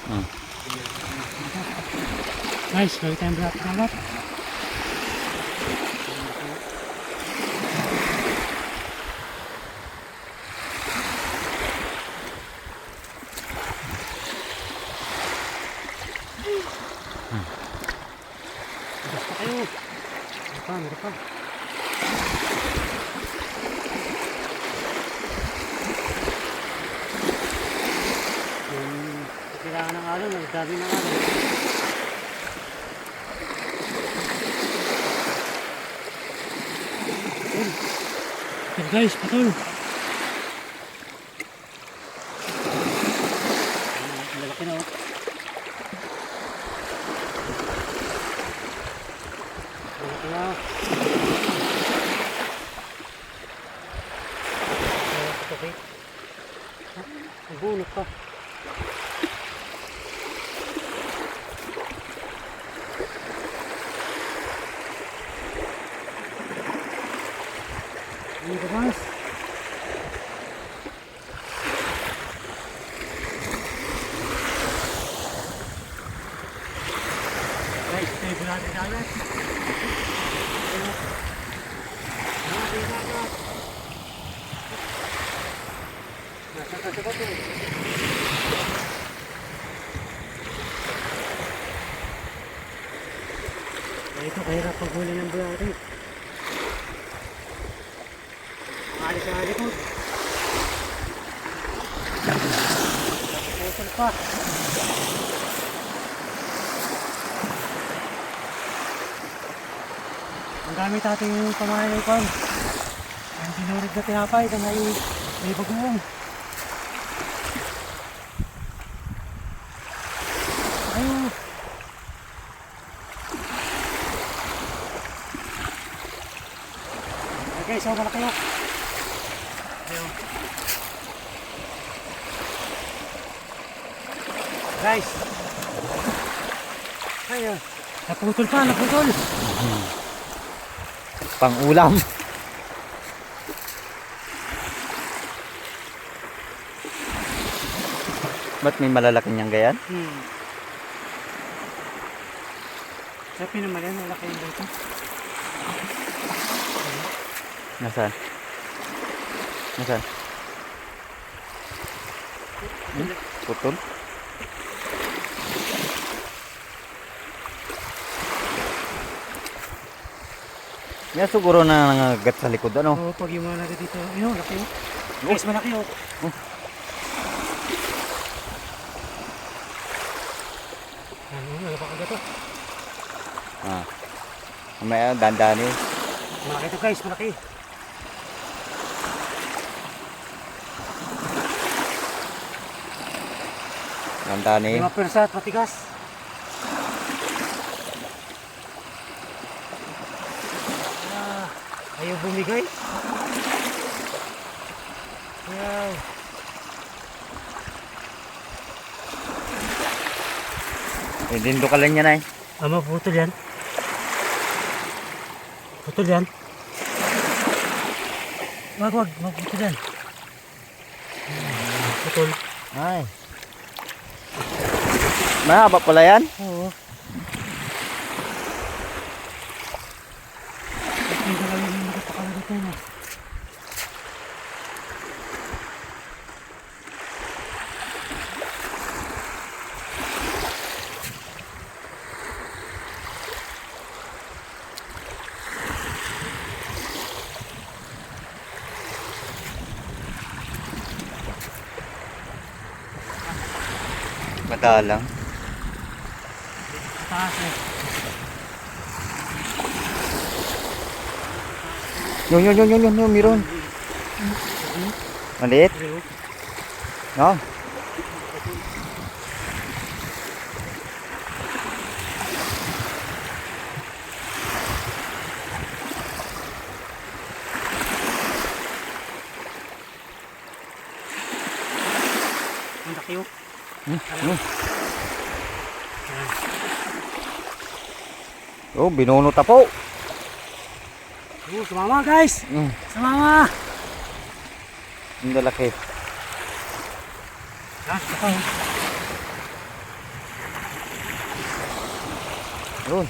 Hmm. Guys, lagi tayong berat-berat. Basta kayo. Meron pa. Kailangan ng alon, nagdabi ng alon. Ito guys, patol. Malaki na oh. Malaki na. Okay. Ang bunot pa. Ini guys. Guys, tayo berada di dalam. Cepat-cepat tu. Itu kahirap paghuli ng berada. Adik-adik po. Pusol pa. Ang gamit ating pamahay ko. Ang sinurig na tinapay na may bagoong. Ayun. Okay, so malaki na. Guys, ayun, naputol pa, naputol. Pang ulam. Ba't may malalaki niyang gayan? Sabi naman yan, malaki yung dito. Nasaan? Nasaan? Putol? Yan siguro na nangagat sa likod ano? Oo, pag yung mga natin dito, yun, laki yun. Guys, malaki yun. Ano, nalapak agad to. May dandani. Malaki to guys, malaki. Dandani. 5 persa at matigas. Ayaw bumigay. Ayaw. Dindo ka lang yan ay. Maputol yan. Putol yan. Wag, maputol yan. Putol. Ay. Mahaba pala yan? Oo. Madalang. Taas eh. Yun, meron. Maliit? No? Ang laki oh. Oh, binunot na po. Sumama guys. Sumama. Ang lalaki. Ito. Yun.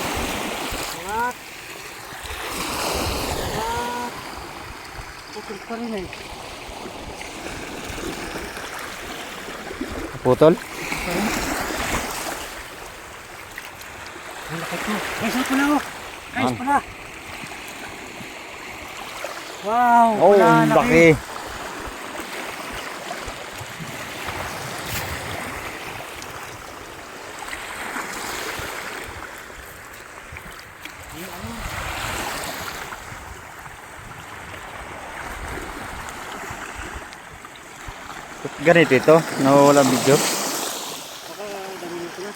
What? What? Putol pa rin eh. Putol? Ang lakit mo. Guys, ano pala oh? Guys, Ah. pala. Wow, Oh, pala, ang laki. Ba't ganito ito? Nawawala ang video? Baka dami nito na.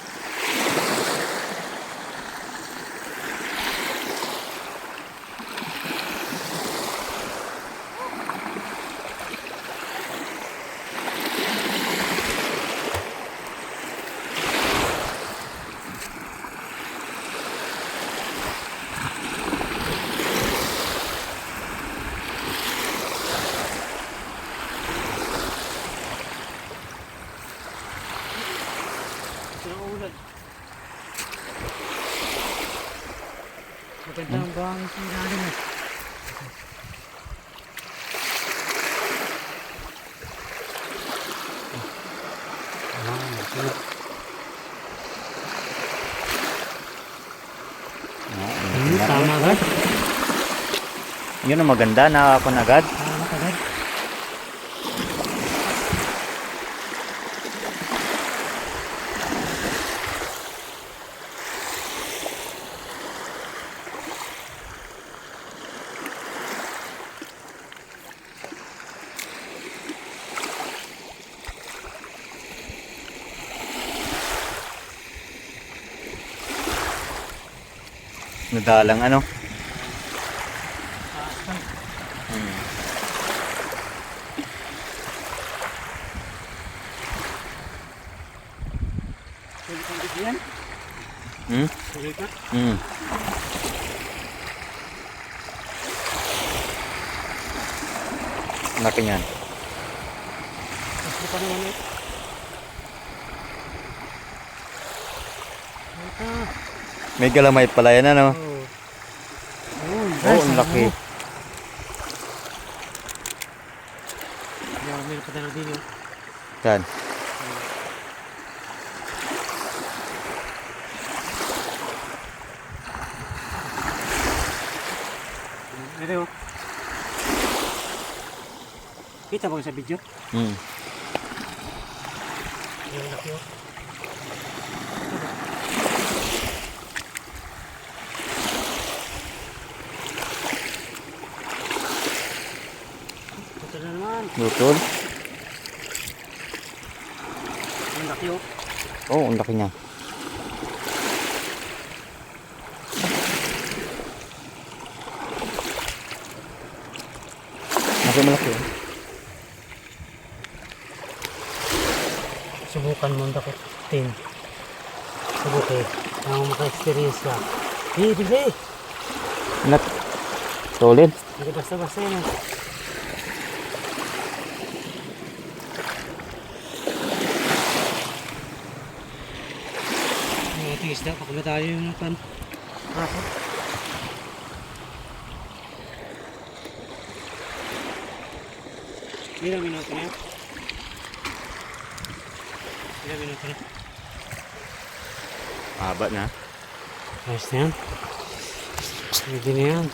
Ito ang ulan. Maganda ang buhangin sa ilalim eh. Tama agad. Yun ang maganda, nakakapon agad. Tama agad. Nadalang ano. Pwede kang bigyan. Hmm? Pwede ka. Hmm. Laki niyan. Gusto pa naman eh. Ito. May galamay pala yan ano. Oh. Ayun, Oh, ang laki. Meron pa tayo din yun. Yan. Ito oh. Kita ba sa video? Hmm. Yung laki oh. Ito na naman. Butol. Yung laki oh. Oh, ang laki niya. Malaki. Subukan mo ang dakutin. Subukin. Ang maka-experience ka. Bili! Anak. Solid. Hindi basta-basta yan. Ang ating isda, pakula tayo yung pan. Rapo. Ilang minuto na yan? Ilang minuto na? Haba na. Ayos na yan. Pwede na yan.